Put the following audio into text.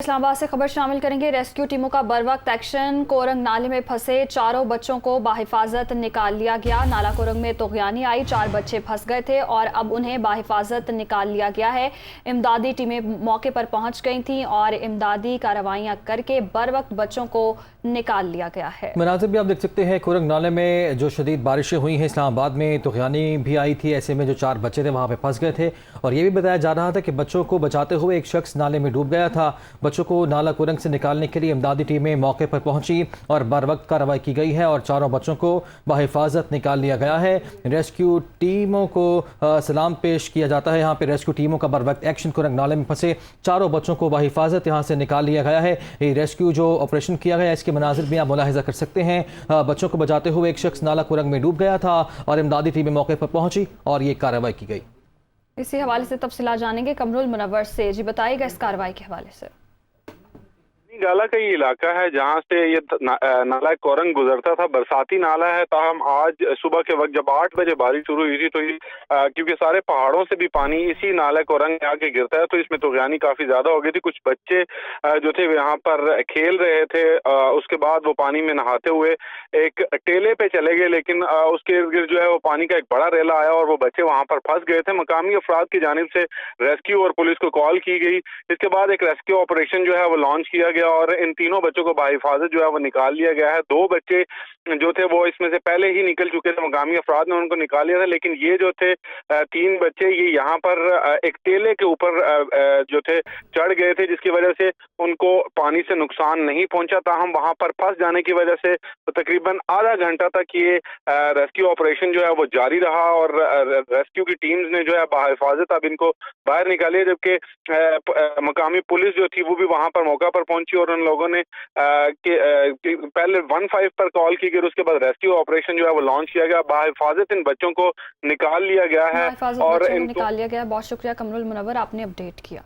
इस्लामाबाद से खबर शामिल करेंगे। रेस्क्यू टीमों का बरवक्त एक्शन। कोरंग नाले में फंसे चारों बच्चों को बाहिफाजत निकाल लिया गया। नाला कोरंग में तुगयानी आई, 4 बच्चे फंस गए थे और अब उन्हें बाहिफाजत निकाल लिया गया है। इमदादी टीमें मौके पर पहुंच गई थीं और इमदादी कार्रवाइयां करके बरवक्त बच्चों को निकाल लिया गया है। मनाज़िर भी आप देख सकते हैं, कोरंग नाले में जो शदीद बारिशें हुई हैं, इस्लामाबाद में तुगयानी भी आई थी। ऐसे में जो 4 बच्चे थे वहाँ पे फंस गए थे और ये भी बताया जा रहा था कि बच्चों को बचाते हुए एक शख्स नाले में डूब गया था। बच्चों को नाला कोरंग से निकालने के लिए इमदादी टीमें मौके पर पहुंची और बर वक्त कार्रवाई की गई है और चारों बच्चों को बाहिफाजत निकाल लिया गया है। रेस्क्यू टीमों को सलाम पेश किया जाता है। यहाँ पे रेस्क्यू टीमों का बर वक्त एक्शन। कोरंग नाले में फंसे चारों बच्चों को बाहिफाजत यहाँ से निकाल लिया गया है। ये रेस्क्यू जो ऑपरेशन किया गया, इसके मनाजिर भी आप मुलाहिजा कर सकते हैं। बच्चों को बचाते हुए एक शख्स नाला कोरंग में डूब गया था और इमदादी टीमें मौके पर पहुंची और ये कार्रवाई की गई। इसी हवाले से तफसीलात जानेंगे कमरुल मुनव्वर से। जी बताइएगा इस कार्रवाई के हवाले से। गाला का ये इलाका है जहाँ से ये नाला कोरंग गुजरता था। बरसाती नाला है, ताहम आज सुबह के वक्त जब 8 बजे बारिश शुरू हुई थी तो ये क्योंकि सारे पहाड़ों से भी पानी इसी नाला कोरंग में आके गिरता है तो इसमें तुगयानी काफी ज्यादा हो गई थी। कुछ बच्चे जो थे यहाँ पर खेल रहे थे, उसके बाद वो पानी में नहाते हुए एक टेले पे चले गए, लेकिन उसके इर्द गिर्द जो है वो पानी का एक बड़ा रेला आया और वो बच्चे वहां पर फंस गए थे। मकामी अफराद की जानिब से रेस्क्यू और पुलिस को कॉल की गई। इसके बाद एक रेस्क्यू ऑपरेशन जो है वो लॉन्च किया गया और इन तीनों बच्चों को बाहिफाजत जो है वो निकाल लिया गया है। 2 बच्चे जो थे वो इसमें से पहले ही निकल चुके थे, मकामी अफराद ने उनको निकाल लिया था, लेकिन ये जो थे 3 बच्चे ये यहाँ पर एक टेले के ऊपर जो थे चढ़ गए थे, जिसकी वजह से उनको पानी से नुकसान नहीं पहुंचा। ताहम वहां पर फंस जाने की वजह से तो तकरीबन आधा घंटा तक ये रेस्क्यू ऑपरेशन जो है वो जारी रहा और रेस्क्यू की टीम्स ने जो है बाहिफाजत अब इनको बाहर निकाली, जबकि मकामी पुलिस जो थी वो भी वहां पर मौका पर पहुंची और उन लोगों ने पहले 15 पर कॉल की गई, उसके बाद रेस्क्यू ऑपरेशन जो है वो लॉन्च किया गया। बाहिफाजत इन बच्चों को निकाल लिया गया है और निकाल लिया गया। बहुत शुक्रिया कमरुल मुनव्वर, आपने अपडेट किया।